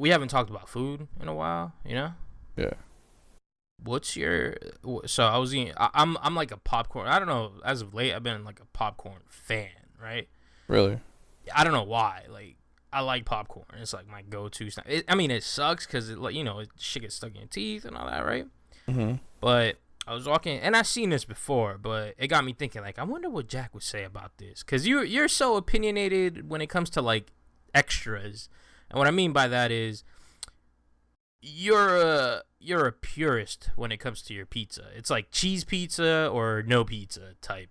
we haven't talked about food in a while, you know? Yeah. What's your... So I was eating... I'm like a popcorn... I don't know. As of late, I've been like a popcorn fan, right? Really? I don't know why. Like, I like popcorn. It's like my go-to snack. I mean, it sucks because, shit gets stuck in your teeth and all that, right? Mm-hmm. But I was walking... And I've seen this before, but it got me thinking, like, I wonder what Jack would say about this. Because you're so opinionated when it comes to, like, extras. And what I mean by that is... You're a purist when it comes to your pizza. It's like cheese pizza or no pizza type.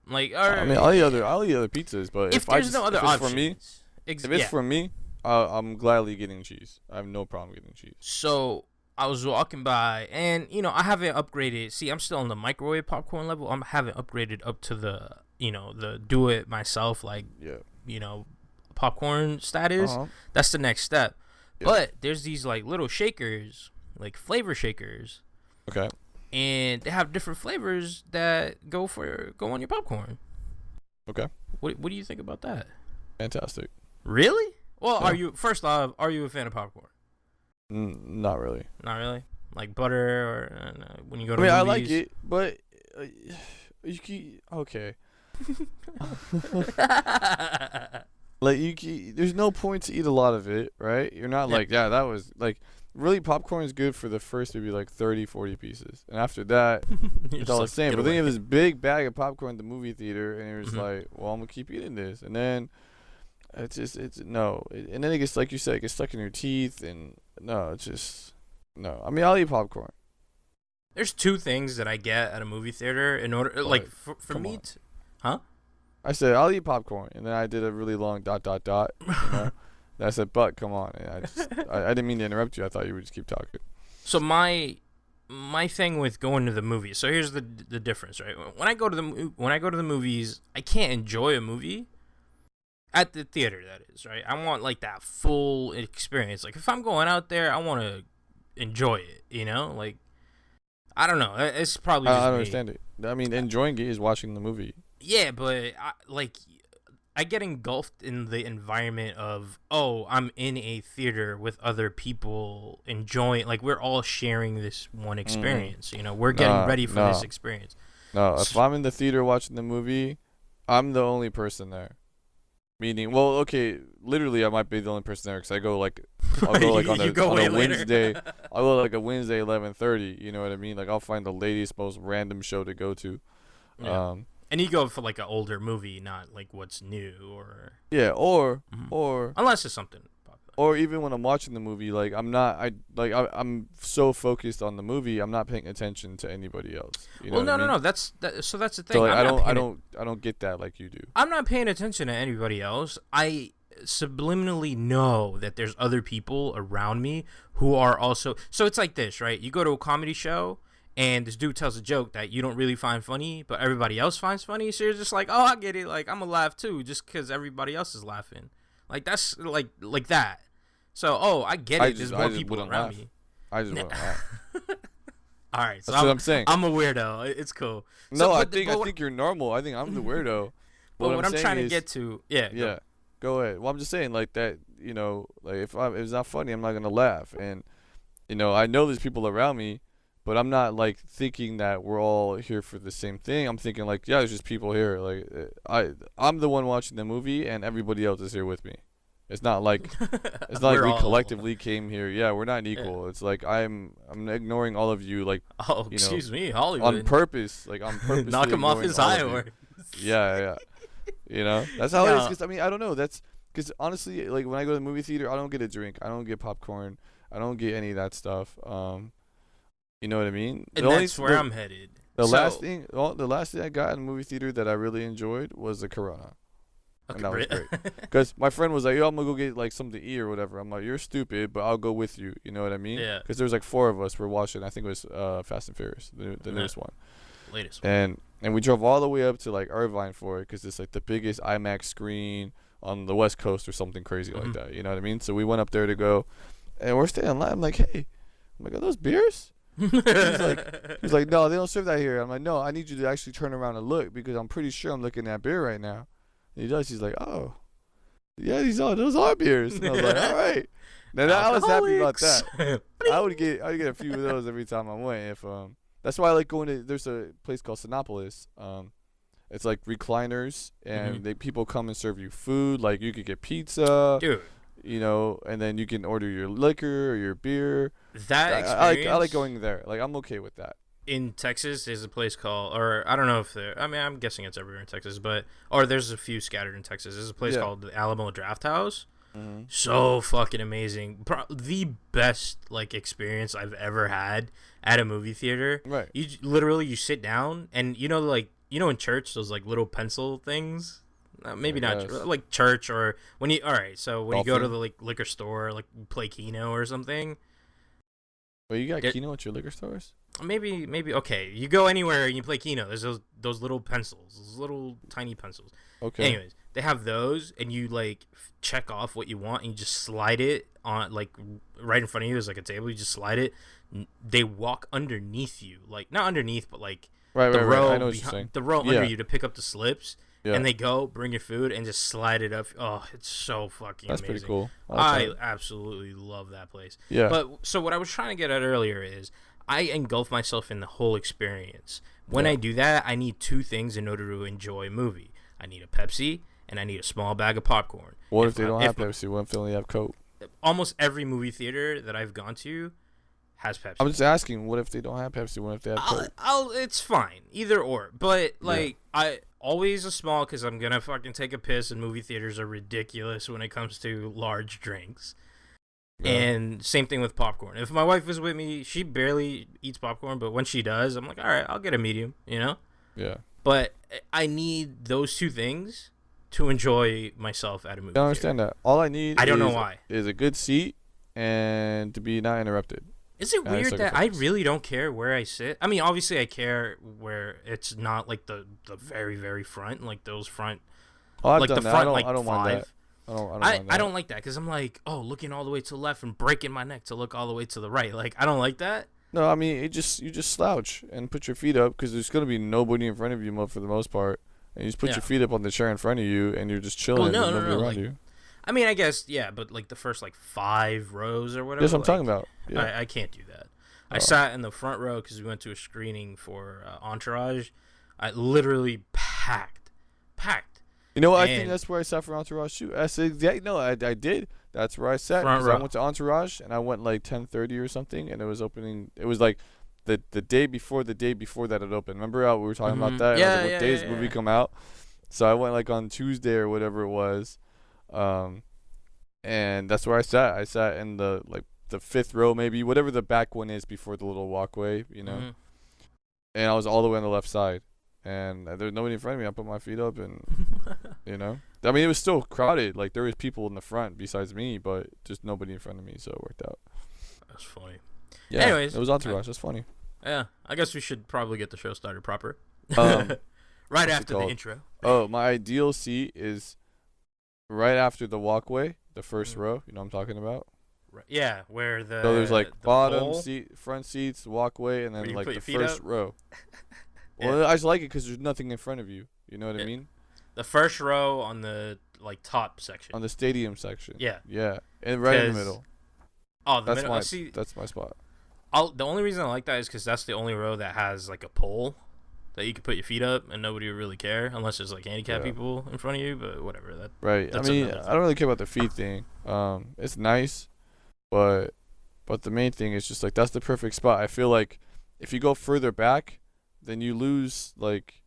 Like, I mean, I'll eat other pizzas, but if there's no other options, if it's for me, I'm gladly getting cheese. I have no problem getting cheese. So I was walking by, and I haven't upgraded. See, I'm still on the microwave popcorn level. I haven't upgraded up to the the do it myself popcorn status. That's the next step. Yeah. But there's these like little shakers, like flavor shakers. Okay. And they have different flavors that go on your popcorn. Okay. What do you think about that? Fantastic. Really? Well, yeah. Are you a fan of popcorn? Not really. Not really. Like butter or when you go to movies? I like it, but you keep okay. Like there's no point to eat a lot of it, right? You're not like, that was like, really popcorn is good for the first maybe like 30, 40 pieces. And after that, it's all the same. But then you have this big bag of popcorn at the movie theater and you're just like, well, I'm going to keep eating this. And then and then it gets, like you said, it gets stuck in your teeth and no. I mean, I'll eat popcorn. There's two things that I get at a movie theater in order, but, like for me, huh? I said, I'll eat popcorn, and then I did a really long ... And I said, but come on. And I didn't mean to interrupt you. I thought you would just keep talking. So my thing with going to the movies. So here's the difference, right? When I go to the movies, I can't enjoy a movie at the theater. That is, right? I want like that full experience. Like if I'm going out there, I want to enjoy it. Like I don't know. It's probably just I understand it. I mean, enjoying it is watching the movie. Yeah, but I get engulfed in the environment of, I'm in a theater with other people enjoying, like we're all sharing this one experience. We're getting ready for this experience. No, if I'm in the theater watching the movie, I'm the only person there. Meaning, well, okay, literally I might be the only person there because I'll go like on a Wednesday. I'll go like a Wednesday 11:30. You know what I mean? Like I'll find the latest, most random show to go to. Yeah. And you go for like an older movie, not like what's new or or unless it's something popular. Or even when I'm watching the movie, like I'm so focused on the movie, I'm not paying attention to anybody else. You know no. That's the thing. So like, I don't get that like you do. I'm not paying attention to anybody else. I subliminally know that there's other people around me who are also. So it's like this, right? You go to a comedy show. And this dude tells a joke that you don't really find funny, but everybody else finds funny. So you're just like, I get it. Like, I'm going to laugh too, just because everybody else is laughing. Like, that's like that. So, I get it. There's more people around me. I just wouldn't laugh. All right. So that's what I'm saying. I'm a weirdo. It's cool. No, I think you're normal. I think I'm the weirdo. But what I'm trying to get to, yeah. Go ahead. Well, I'm just saying like that, like if it's not funny, I'm not going to laugh. And, I know there's people around me. But I'm not like thinking that we're all here for the same thing. I'm thinking like, there's just people here. Like I'm the one watching the movie, and everybody else is here with me. It's not like we collectively came here. Yeah, we're not equal. Yeah. It's like I'm ignoring all of you. Like excuse me, Hollywood on purpose. Like on purpose. Knock him off his high horse. Yeah. That's how it is. Because I mean, I don't know. That's because honestly, like when I go to the movie theater, I don't get a drink. I don't get popcorn. I don't get any of that stuff. You know what I mean? And that's where I'm headed. The last thing I got in the movie theater that I really enjoyed was the Corona. Okay, and that was great. Because my friend was like, I'm going to go get like something to eat or whatever. I'm like, you're stupid, but I'll go with you. You know what I mean? Yeah. Because there was like 4 of us. We're watching, I think it was Fast and Furious, the newest one. Latest one. And we drove all the way up to like Irvine for it because it's like the biggest IMAX screen on the West Coast or something crazy like that. You know what I mean? So we went up there to go, and we're staying in line. I'm like, hey, are those beers? he's like, no, they don't serve that here. I'm like, no, I need you to actually turn around and look because I'm pretty sure I'm looking at beer right now. And he does. He's like, oh, yeah, those are beers. And I was like, all right. Now I was happy about Alcoholics. that. I'd get a few of those every time I went. If that's why I like going to. There's a place called Sinopolis. It's like recliners, and people come and serve you food. Like you could get pizza, Dude. you know, and then you can order your liquor or your beer. That experience. I like going there. Like I'm okay with that. In Texas, there's a place called, or I don't know if there. I mean, I'm guessing it's everywhere in Texas, or there's a few scattered in Texas. There's a place called the Alamo Draft House. So fucking amazing. The best like experience I've ever had at a movie theater. Right. You literally you sit down and like in church those like little pencil things. Maybe not like church or when you. All right, so when you go to the like liquor store, like play Keno or something. Well, you got Keno at your liquor stores? Maybe okay. You go anywhere and you play Keno. There's those little pencils, those little tiny pencils. Okay. Anyways, they have those, and you like check off what you want, and you just slide it on like right in front of you. There's like a table. You just slide it. They walk underneath you, like not underneath, but like the row I know what you're saying. The row under you to pick up the slips. Yeah. And they go bring your food and just slide it up. Oh, it's so fucking amazing. That's pretty cool. I absolutely love that place. Yeah. But so what I was trying to get at earlier is I engulf myself in the whole experience. When I do that, I need two things in order to enjoy a movie. I need a Pepsi and I need a small bag of popcorn. What if they don't have Pepsi? What if they only have Coke? Almost every movie theater that I've gone to has Pepsi. I'm just asking, what if they don't have Pepsi? What if they have Coke? It's fine. Either or. But, like, I always a small because I'm going to fucking take a piss, and movie theaters are ridiculous when it comes to large drinks. Yeah. And same thing with popcorn. If my wife is with me, she barely eats popcorn, but when she does, I'm like, all right, I'll get a medium, you know? Yeah. But I need those two things to enjoy myself at a movie theater. I understand that. All I need is a good seat and to be not interrupted. Is it weird that I really don't care where I sit? I mean, obviously I care where it's not like the very, very front, like those front. Oh, I've done that. I don't mind that. I don't like that because I'm like, oh, looking all the way to the left and breaking my neck to look all the way to the right. Like, I don't like that. No, I mean, you just slouch and put your feet up because there's going to be nobody in front of you for the most part. And you just put your feet up on the chair in front of you and you're just chilling. Oh, nobody around you. I mean, I guess, yeah, but like the first like 5 rows or whatever. That's what I'm talking about. Yeah. I can't do that. I sat in the front row because we went to a screening for Entourage. I literally packed. You know what? I think that's where I sat for Entourage too. I did. That's where I sat. I went to Entourage and I went like 10:30 or something, and it was opening. It was like the day before that it opened. Remember how we were talking about that? Yeah, I was like, what days the movie come out? So I went like on Tuesday or whatever it was, and that's where I sat. I sat in the 5th row, maybe whatever the back one is before the little walkway, you know. And I was all the way on the left side. And there's nobody in front of me. I put my feet up and, you know. I mean, it was still crowded. Like, there was people in the front besides me, but just nobody in front of me, so it worked out. That's funny. Yeah, anyways. It was Entourage. That's funny. Yeah, I guess we should probably get the show started proper. Right after the intro. Oh, my ideal seat is right after the walkway, the first row. You know what I'm talking about? Right. Yeah, where So there's, like, bottom seat, front seats, walkway, and then, like, the first row. Well, I just like it because there's nothing in front of you. You know what I mean? The first row on the top section. On the stadium section. Yeah. Yeah, and right in the middle. Oh, the middle. See, that's my spot. The only reason I like that is because that's the only row that has like a pole that you can put your feet up, and nobody would really care unless there's like handicapped people in front of you. But whatever. Right. I mean, I don't really care about the feet thing. It's nice, but the main thing is just like that's the perfect spot. I feel like if you go further back, then you lose like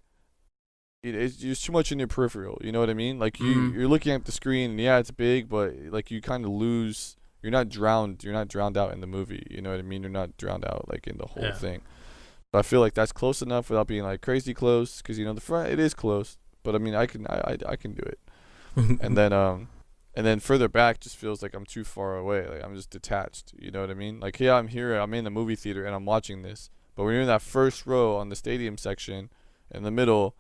it's just too much in your peripheral. You know what I mean? Like you're looking at the screen, and yeah, it's big, but like you kind of lose. You're not drowned out in the movie. You know what I mean? You're not drowned out like in the whole thing. But I feel like that's close enough without being like crazy close, because you know the front it is close. But I mean I can do it. and then further back just feels like I'm too far away. Like I'm just detached. You know what I mean? Like I'm here. I'm in the movie theater and I'm watching this. But when you're in that first row on the stadium section, in the middle,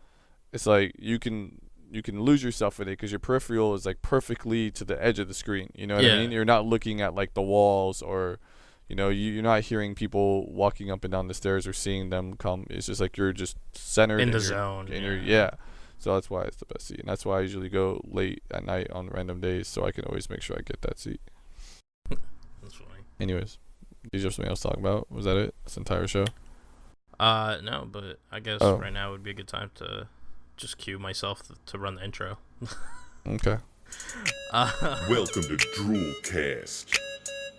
it's like you can lose yourself in it because your peripheral is like perfectly to the edge of the screen. You know what I mean? You're not looking at like the walls or, you know, you're not hearing people walking up and down the stairs or seeing them come. It's just like you're just centered in the zone. So that's why it's the best seat, and that's why I usually go late at night on random days so I can always make sure I get that seat. Anyways, did you have something else to talk about? Was that it? This entire show? No, but I guess right now would be a good time to just cue myself to run the intro. Okay. Welcome to DRULcast,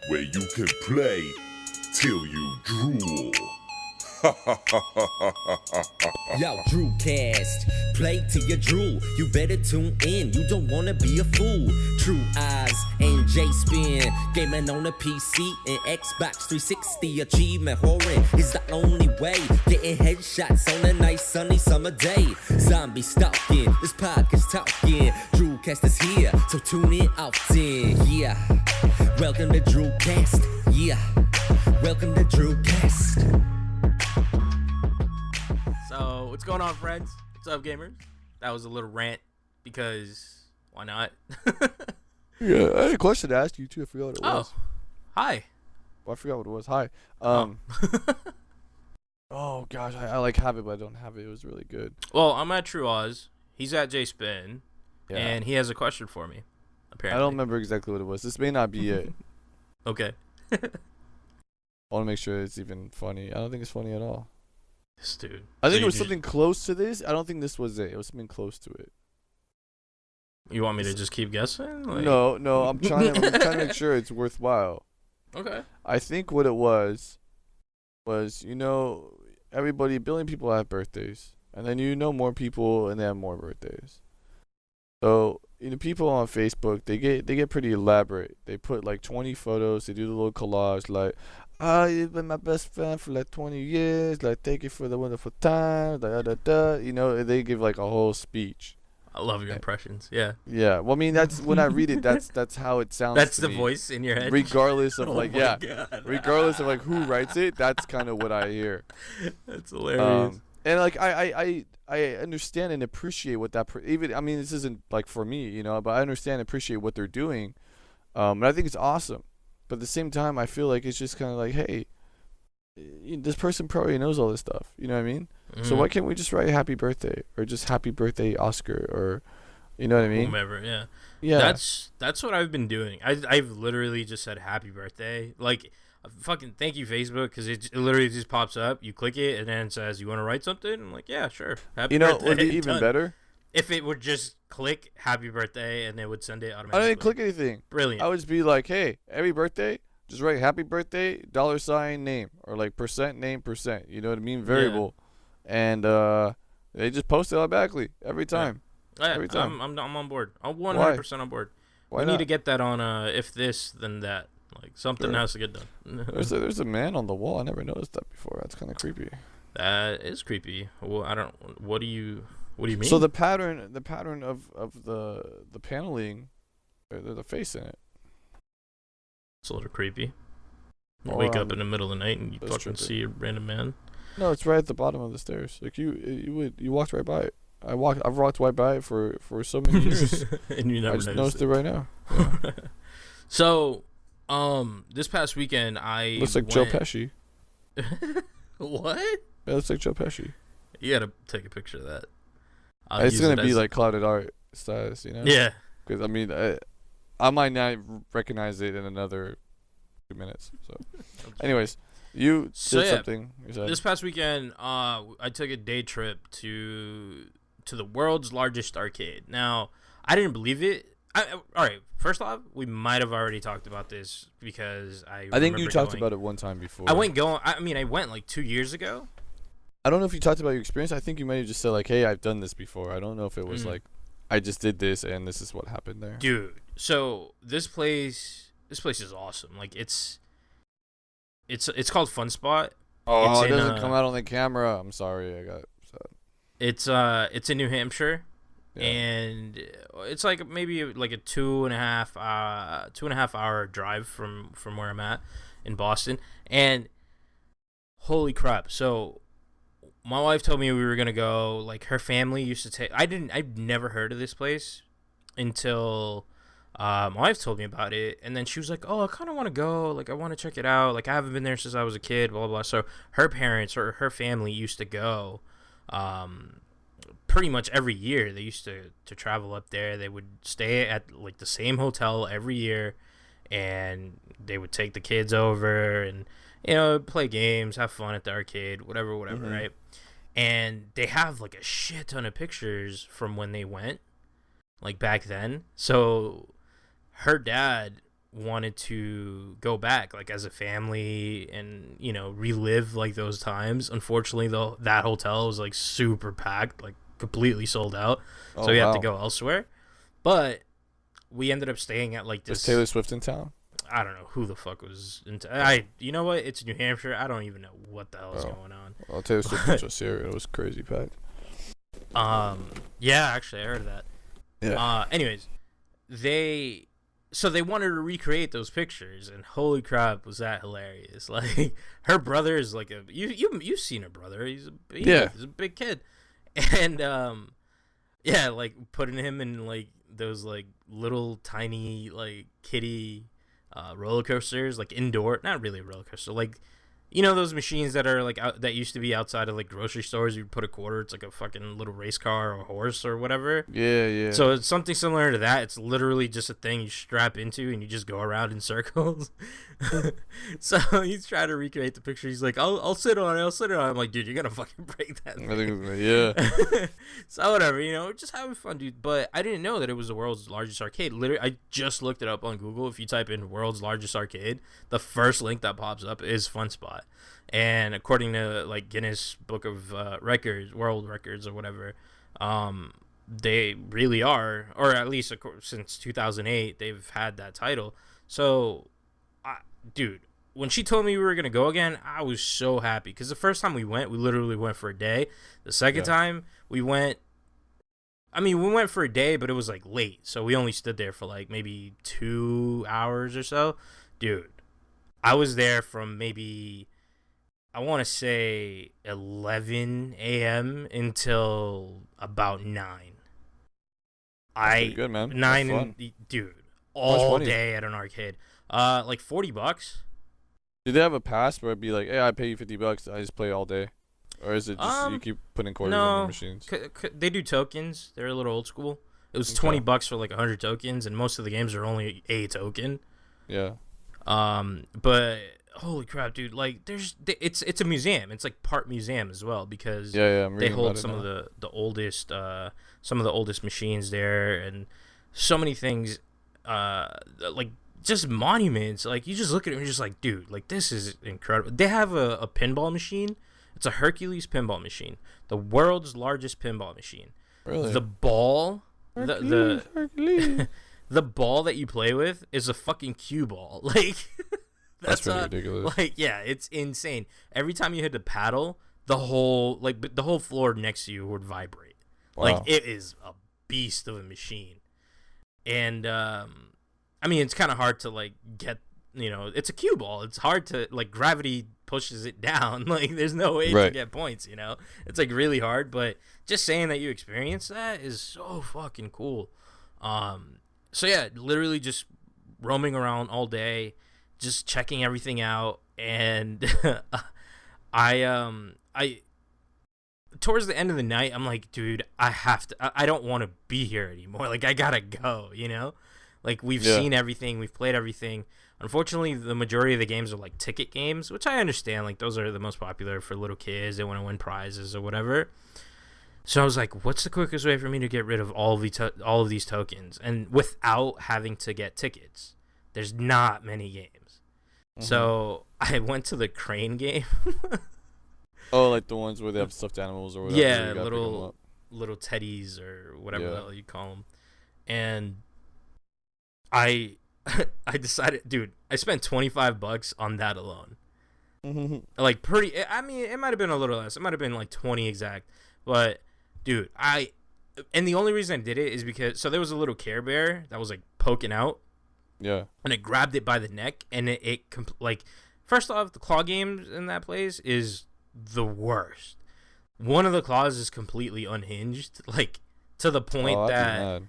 where you can play till you drool. Yo, DRULcast, play till you drool. You better tune in, you don't wanna be a fool. True Eyes and J-Spin, gaming on a PC and Xbox 360. Achievement whoring is the only way. Getting headshots on a nice sunny summer day. Zombie stalking, this podcast talking. DRULcast is here, so tune in often. Yeah, welcome to DRULcast. Yeah, welcome to DRULcast. So, what's going on, friends? What's up, gamers? That was a little rant because why not? Yeah, I had a question to ask you too. I forgot what it was. Hi. Well, I forgot what it was. Hi. Oh gosh, I like have it, but I don't have it. It was really good. Well, I'm at True Oz. He's at J-Spin. Yeah. And he has a question for me, apparently. I don't remember exactly what it was. This may not be it. Okay. I want to make sure it's even funny. I don't think it's funny at all. This dude. I think it was something close to this. I don't think this was it. It was something close to it. You want me to just keep guessing? Like... No. I'm trying to make sure it's worthwhile. Okay. I think what it was everybody, a billion people have birthdays, and then more people and they have more birthdays. So people on Facebook, they get pretty elaborate. They put like 20 photos. They do the little collage like, you've been my best friend for like 20 years. Like, thank you for the wonderful time. They give like a whole speech. I love your impressions. Yeah. Yeah. Well, I mean, that's when I read it. That's how it sounds. That's to the me. voice in your head. Regardless of God. regardless of like who writes it, that's kind of what I hear. That's hilarious. And like I understand and appreciate what that this isn't like for me, but I understand and appreciate what they're doing. And I think it's awesome. But at the same time, I feel like it's just kind of like, hey, this person probably knows all this stuff. You know what I mean? Mm-hmm. So why can't we just write happy birthday or just happy birthday Oscar or, you know what I mean? Whomever, yeah. Yeah. That's what I've been doing. I've literally just said happy birthday. Like, fucking thank you, Facebook, because it literally just pops up. You click it, and then it says, you want to write something? I'm like, yeah, sure. Happy birthday. Would be even better? If it would just click happy birthday, and it would send it automatically. I didn't click anything. Brilliant. I would just be like, hey, every birthday, just write happy birthday, $ name, or like percent name percent. You know what I mean? Variable. Yeah. And they just post it automatically every time. Yeah. Every time. I'm on board. I'm 100% on board. Why we not? need to get that on if this, then that. Like, something has to get done. There's a man on the wall. I never noticed that before. That's kind of creepy. That is creepy. Well, I don't. What do you mean? So the pattern of the paneling, there's a face in it. It's a little creepy. You wake up in the middle of the night and you fucking trippy. see a random man. No, it's right at the bottom of the stairs. Like you walked right by it. I've walked right by it for so many years. And you never I just noticed it right now. Yeah. So, this past weekend I looks like Joe Pesci. What? Yeah, looks like Joe Pesci. You gotta take a picture of that. It's gonna be like clouded art status, Yeah. Because I might not recognize it in another 2 minutes. So, anyways, you did something. You said. This past weekend, I took a day trip to the world's largest arcade. Now, I didn't believe it. All right. First off, we might have already talked about this because I think you talked about it one time before. I went like 2 years ago. I don't know if you talked about your experience. I think you might have just said like, "Hey, I've done this before." I don't know if it was like, "I just did this and this is what happened there." Dude, so this place is awesome. Like it's called Funspot. Oh, it doesn't come out on the camera. I'm sorry, I got sad. It's in New Hampshire. Yeah. And it's like maybe like a 2.5 hour drive from where I'm at in Boston. And holy crap. So my wife told me we were going to go. Like, her family used to take, I've never heard of this place until my wife told me about it. And then she was like, oh, I kind of want to go. Like, I want to check it out. Like, I haven't been there since I was a kid, blah, blah, blah. So her parents or her family used to go pretty much every year. They used to travel up there. They would stay at like the same hotel every year, and they would take the kids over and, you know, play games, have fun at the arcade, whatever, right? And they have like a shit ton of pictures from when they went, like back then. So her dad wanted to go back, like as a family, and, you know, relive like those times. Unfortunately, though, that hotel was like super packed, like completely sold out. So we have to go elsewhere. But we ended up staying at like this. Was Taylor Swift in town? I don't know who the fuck was you know what? It's New Hampshire. I don't even know what the hell is going on. Well, Taylor Swift was just here. It was crazy packed. Yeah, actually, I heard of that. Yeah. Anyways, they wanted to recreate those pictures, and holy crap, was that hilarious! Like, her brother is like you've seen her brother. He's a big kid, and yeah, like putting him in like those like little tiny like kiddie roller coasters, like indoor, not really a roller coaster, like, you know, those machines that are like that used to be outside of like grocery stores. You put a quarter, it's like a fucking little race car or horse or whatever. Yeah. So it's something similar to that. It's literally just a thing you strap into and you just go around in circles. So he's trying to recreate the picture. He's like, I'll sit on it. I'm like, dude, you're gonna fucking break that thing. I think yeah. So whatever, you know, just having fun, dude. But I didn't know that it was the world's largest arcade. Literally, I just looked it up on Google. If you type in world's largest arcade, the first link that pops up is Funspot. And according to like Guinness Book of Records, World Records or whatever, they really are, or at least since 2008, they've had that title. So, dude, when she told me we were gonna go again, I was so happy, because the first time we literally went for a day. The second time we went for a day, but it was like late, so we only stood there for like maybe 2 hours or so. Dude, I was there from maybe, I want to say 11 a.m. until about 9. That's pretty good, man. 9 and, dude, all day at an arcade. Like $40. Did they have a pass where it'd be like, hey, I pay you $50, I just play all day? Or is it just you keep putting quarters in the machines? They do tokens. They're a little old school. It was $20 for like 100 tokens, and most of the games are only a token. Yeah. But holy crap, dude! Like, it's a museum. It's like part museum as well, because they hold some of the oldest machines there, and so many things, like just monuments. Like, you just look at it and you're just like, dude, like, this is incredible. They have a pinball machine. It's a Hercules pinball machine, the world's largest pinball machine. Really? The ball, Hercules. the ball that you play with is a fucking cue ball. Like, that's pretty ridiculous. Like, yeah, it's insane. Every time you hit the paddle, the whole floor next to you would vibrate. Wow. Like, it is a beast of a machine. And I mean, it's kind of hard to like get, you know, it's a cue ball. It's hard to, like, gravity pushes it down. Like, there's no way to get points, you know? It's like really hard, but just saying that you experienced that is so fucking cool. So yeah, literally just roaming around all day, just checking everything out, and I towards the end of the night, I'm like, dude, I don't want to be here anymore. Like, I gotta go, you know? Like, we've seen everything, we've played everything. Unfortunately, the majority of the games are like ticket games, which I understand. Like, those are the most popular for little kids. They want to win prizes or whatever. So I was like, what's the quickest way for me to get rid of all of these tokens, and without having to get tickets? There's not many games. Mm-hmm. So I went to the crane game. Oh, like the ones where they have stuffed animals or whatever. Yeah, little teddies or whatever the hell you call them. And I decided, dude, I spent $25 on that alone. Mm-hmm. Like, I mean, it might have been a little less. It might have been like 20 exact. But, dude, and the only reason I did it is because, so there was a little Care Bear that was like poking out. Yeah. And it grabbed it by the neck, and it like, first off, the claw games in that place is the worst. One of the claws is completely unhinged, like, to the point that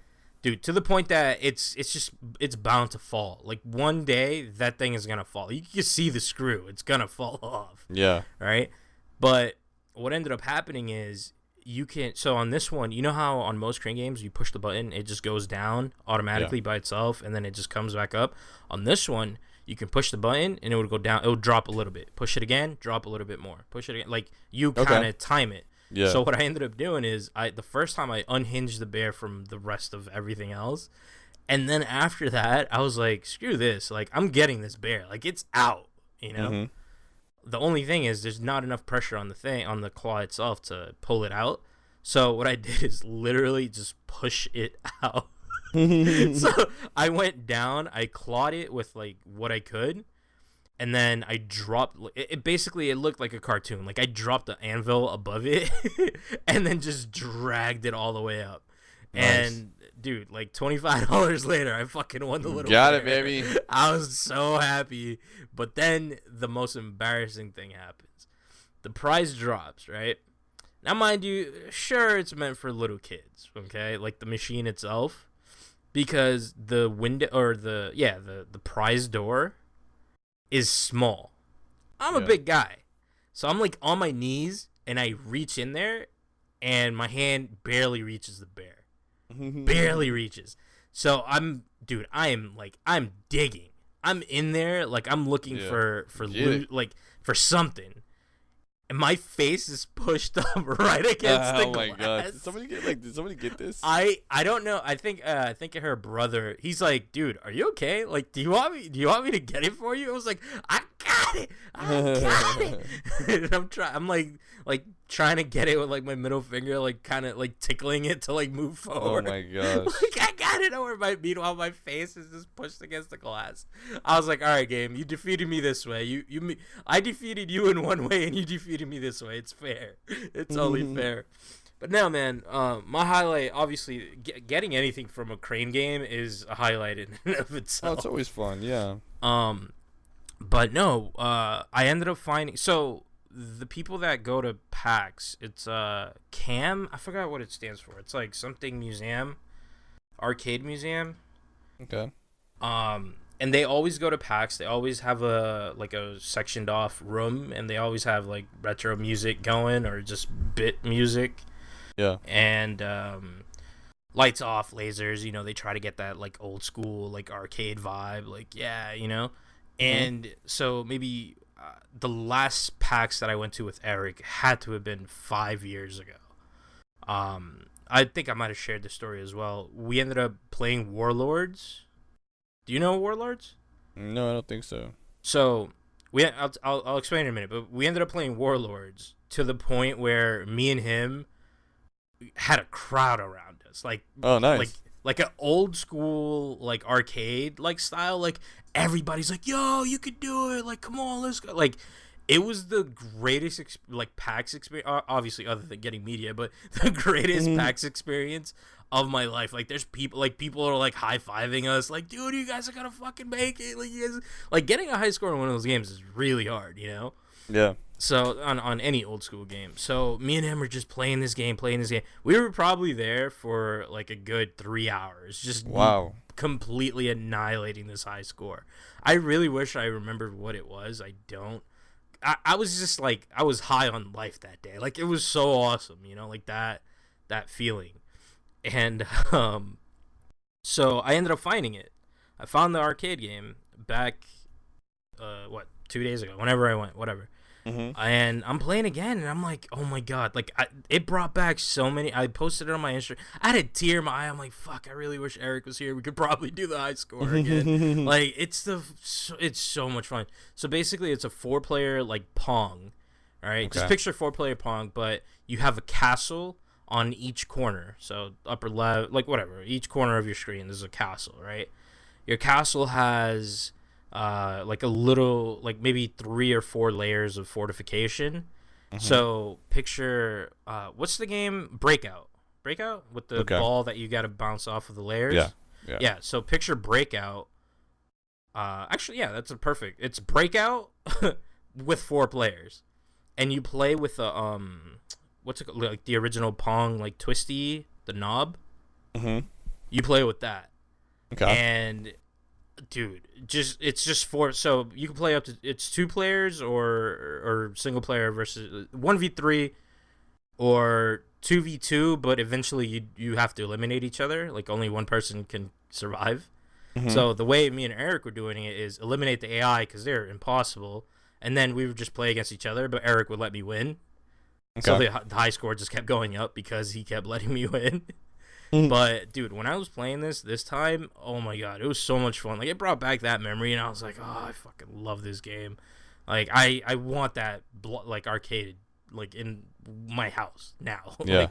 it's bound to fall. Like, one day that thing is gonna fall. You can see the screw; it's gonna fall off. Yeah. Right. But what ended up happening is you can. So on this one, you know how on most crane games you push the button, it just goes down automatically by itself, and then it just comes back up. On this one, you can push the button and it would go down. It would drop a little bit. Push it again, drop a little bit more. Push it again. Like you kind of time it. Yeah. So what I ended up doing is the first time I unhinged the bear from the rest of everything else, and then after that I was like, screw this. Like I'm getting this bear. Like it's out. You know. Mm-hmm. The only thing is there's not enough pressure on the claw itself to pull it out. So what I did is literally just push it out. So I went down, I clawed it with like what I could, and then I dropped it. Basically, it looked like a cartoon. Like I dropped the anvil above it and then just dragged it all the way up. Nice. And dude, like $25 later, I fucking won the little Got bear. it, baby. I was so happy. But then the most embarrassing thing happens. The prize drops, right? Now, mind you, sure, it's meant for little kids, okay? Like the machine itself. Because the window, or the prize door is small. I'm a big guy. So I'm like on my knees, and I reach in there, and my hand barely reaches the bear. Barely reaches. So I'm digging. I'm in there, like I'm looking for something, and my face is pushed up right against the glass. Oh my god! Did somebody get this? I don't know. I think her brother. He's like, dude, are you okay? Like, do you want me to get it for you? I was like, I got it. And I'm like trying to get it with like my middle finger, like kind of like tickling it to like move forward. Oh my gosh. Like I got it over meanwhile my face is just pushed against the glass. I was like, all right, game, you defeated me this way. I defeated you in one way and you defeated me this way. It's fair. It's only fair. But no, man, my highlight, obviously, getting anything from a crane game is a highlight in and of itself. Oh, it's always fun, yeah. But no, I ended up finding, so the people that go to PAX, it's CAM, I forgot what it stands for. It's like something museum, arcade museum. Okay. And they always go to PAX. They always have a sectioned off room, and they always have like retro music going or just bit music. Yeah. And lights off, lasers, they try to get that like old school like arcade vibe, like And so maybe the last PAX that I went to with Eric had to have been 5 years ago. I think I might have shared the story as well. We ended up playing Warlords. Do you know Warlords? No, I don't think so. So I'll explain in a minute, but we ended up playing Warlords to the point where me and him had a crowd around us, like oh nice, like an old school like arcade like style, like everybody's like, yo, you could do it, like come on, let's go. Like it was the greatest PAX experience, obviously other than getting media, but the greatest PAX experience of my life. Like there's people are like high-fiving us, like, dude, you guys are gonna fucking make it. Like you guys, like getting a high score in one of those games is really hard, Yeah. So on any old school game. So me and him were just playing this game. We were probably there for like a good 3 hours, just completely annihilating this high score. I really wish I remembered what it was. I don't. I was just like, I was high on life that day. Like it was so awesome, like that feeling. And so I ended up finding it. I found the arcade game back 2 days ago, whenever I went, whatever. And I'm playing again, and I'm like, oh my god, like it brought back so many. I posted it on my Instagram. I had a tear in my eye. I'm like, fuck, I really wish Eric was here. We could probably do the high score again. Like it's so much fun. So basically, it's a 4-player like Pong. All right, just picture 4-player Pong, but you have a castle on each corner. So upper left, like whatever, each corner of your screen there's a castle, right? Your castle has like a little, like maybe 3 or 4 layers of fortification. So picture what's the game? Breakout with the ball that you got to bounce off of the layers. Yeah. So picture Breakout. Actually, yeah, that's perfect. It's Breakout with 4 players, and you play with the what's it called? Like the original Pong, like twisty, the knob. You play with that. And dude, it's just 4. So you can play up to, it's 2 players or single player versus 1v3. or 2v2, but eventually you have to eliminate each other. Like only one person can survive. Mm-hmm. So the way me and Eric were doing it is eliminate the AI because they're impossible, and then we would just play against each other. But Eric would let me win. Okay. So the high score just kept going up because he kept letting me win. But dude, when I was playing this time, oh my god, it was so much fun. Like it brought back that memory, and I was like, oh, I fucking love this game. Like I want that like arcade like in my house now. Yeah. Like,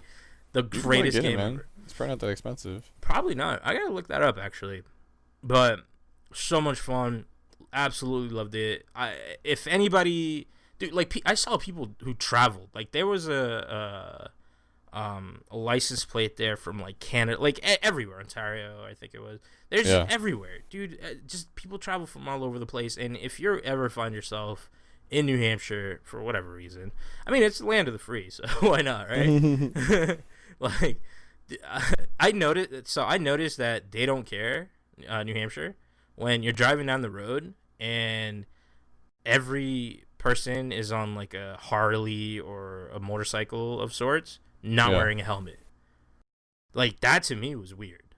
the greatest game ever. It's probably not that expensive. Probably not. I gotta look that up actually. But so much fun. Absolutely loved it. If anybody, dude, like I saw people who traveled. Like there was a license plate there from like Canada, like everywhere, Ontario, I think it was. There's everywhere, dude. Just people travel from all over the place. And if you ever find yourself in New Hampshire for whatever reason, I mean, it's the land of the free, so why not, right? Like, I noticed that they don't care, New Hampshire, when you're driving down the road and every person is on like a Harley or a motorcycle of sorts, not wearing a helmet. Like that to me was weird.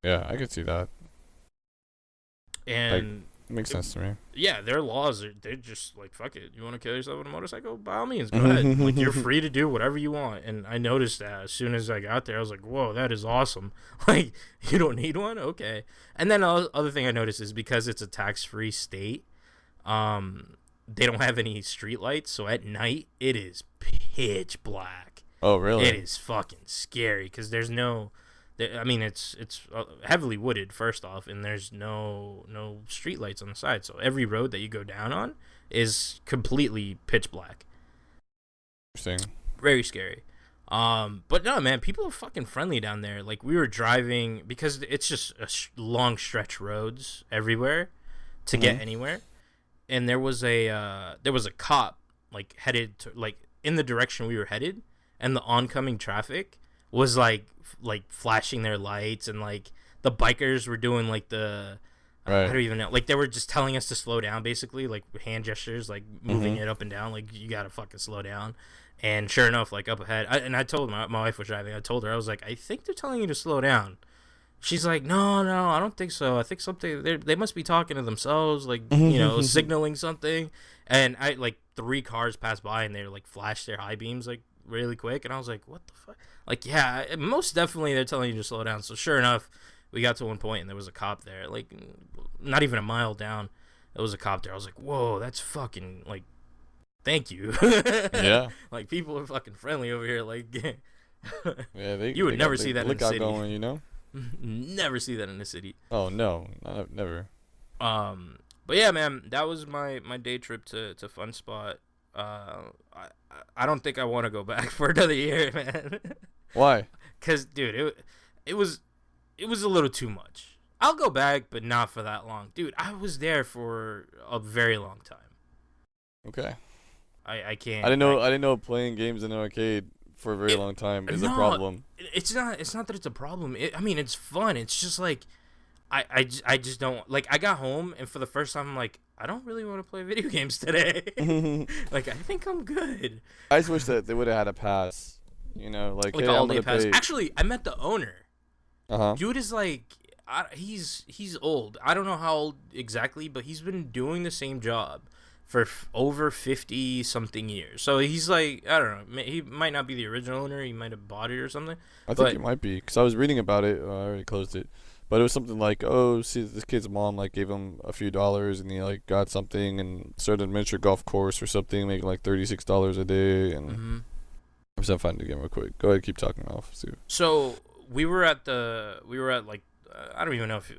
Yeah, I could see that. And like, makes sense to me. Yeah, their laws they're just like, fuck it. You want to kill yourself on a motorcycle? By all means, go ahead. Like you're free to do whatever you want. And I noticed that as soon as I got there, I was like, whoa, that is awesome. Like you don't need one? Okay. And then the other thing I noticed is because it's a tax-free state, they don't have any street lights, so at night it is pitch black. Oh, really? It is fucking scary because there's no. I mean, it's heavily wooded first off, and there's no street lights on the side. So every road that you go down on is completely pitch black. Interesting. Very scary. But no, man, people are fucking friendly down there. Like we were driving because it's just long stretch roads everywhere to get anywhere, and there was a cop like headed to like in the direction we were headed, and the oncoming traffic was like flashing their lights, and like the bikers were doing like the I don't even know, like they were just telling us to slow down, basically like hand gestures, like moving it up and down, like you gotta fucking slow down. And sure enough, like up ahead, I told my wife was driving, I told her, I was like, I think they're telling you to slow down. She's like, no, I don't think so. I think they must be talking to themselves, like, you know, signaling something. And I like 3 cars passed by and they like flashed their high beams like really quick, and I was like, what the fuck? Like, yeah, most definitely they're telling you to slow down. So sure enough, we got to one point and there was a cop there, like not even a mile down, there was a cop there. I was like, whoa, that's fucking like, thank you. Yeah, like people are fucking friendly over here. Like yeah, you would never see that in the city. Going, you know, never see that in the city. Oh no, never. But yeah, man, that was my day trip to Funspot. I don't think I want to go back for another year, man. Why? Cause dude, it was a little too much. I'll go back, but not for that long, dude. I was there for a very long time. Okay. I can't. I didn't know playing games in an arcade for a very long time is a problem. It's not that it's a problem. I mean, it's fun. It's just like I just don't like. I got home and for the first time I'm like, I don't really want to play video games today. Like I think I'm good. I just wish that they would have had a pass. You know, like hey, all day pass. Actually, I met the owner. Uh-huh. Dude is like, he's old. I don't know how old exactly, but he's been doing the same job for over 50 something years. So he's like, I don't know, he might not be the original owner. He might have bought it or something. I think it might be because I was reading about it. I already closed it. But it was something like, oh, see, this kid's mom like gave him a few dollars, and he like got something and started an miniature golf course or something, making like $36 a day. And I'm just finding the game real quick. Go ahead, keep talking off. See. So we were at like I don't even know if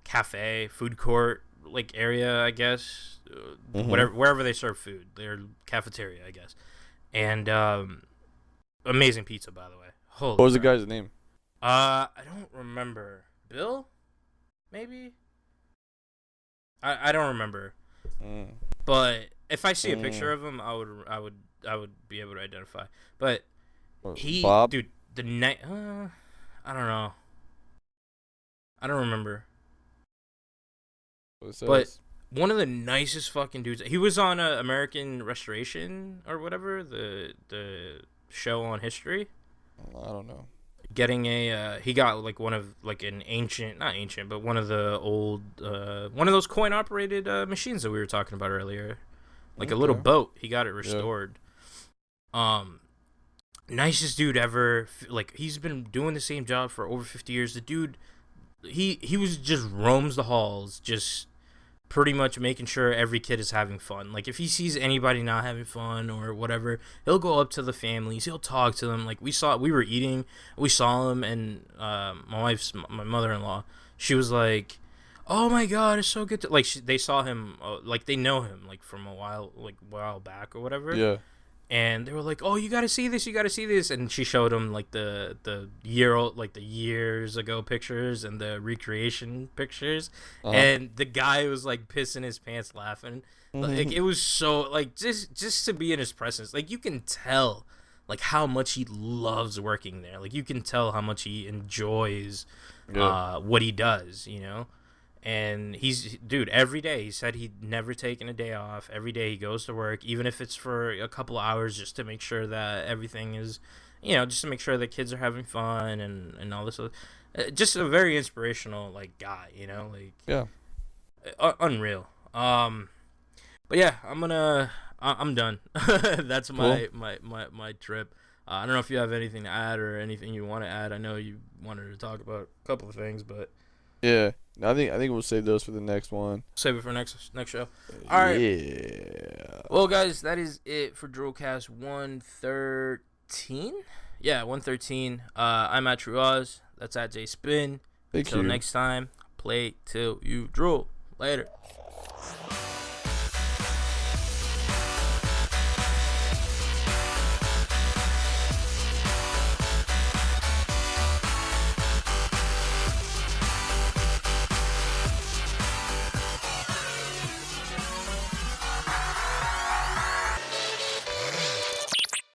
cafe, food court like area, I guess, wherever they serve food, their cafeteria, I guess. And amazing pizza, by the way. Holy what was crap. the guy's name? I don't remember. Bill? Maybe? I don't remember. But if I see a picture of him, I would be able to identify. But Bob? dude, the night I don't know. I don't remember. But one of the nicest fucking dudes. He was on American Restoration or whatever, the show on History? I don't know. Getting he got like one of like an ancient, not ancient, but one of the old one of those coin operated machines that we were talking about earlier, like a little boat. He got it restored. Yeah. Nicest dude ever. Like, he's been doing the same job for over 50 years. The dude, he was just roams the halls, just pretty much making sure every kid is having fun. Like, if he sees anybody not having fun or whatever, he'll go up to the families, he'll talk to them. Like, we were eating, we saw him, and my mother-in-law, she was like, oh my god, it's so good to, like, they saw him, like, they know him, like, from a while back or whatever. Yeah. And they were like, oh, you gotta see this, and she showed him like the years ago pictures and the recreation pictures, and the guy was like pissing his pants laughing. Like, it was so, like, just to be in his presence, like, you can tell like how much he loves working there. Like, you can tell how much he enjoys what he does, you know. And dude, every day he said he'd never taken a day off. Every day he goes to work, even if it's for a couple of hours, just to make sure that everything is, you know, just to make sure that kids are having fun and all this. Just a very inspirational, like, guy, you know, like, yeah, unreal. But yeah, I'm done. That's my trip. I don't know if you have anything to add or anything you want to add. I know you wanted to talk about a couple of things, but yeah. I think we'll save those for the next one. Save it for next show. All right. Yeah. Well, guys, that is it for DRULcast 113. Yeah, 113. I'm at True Oz. That's at J Spin. Thank you. Until next time, play till you drool. Later.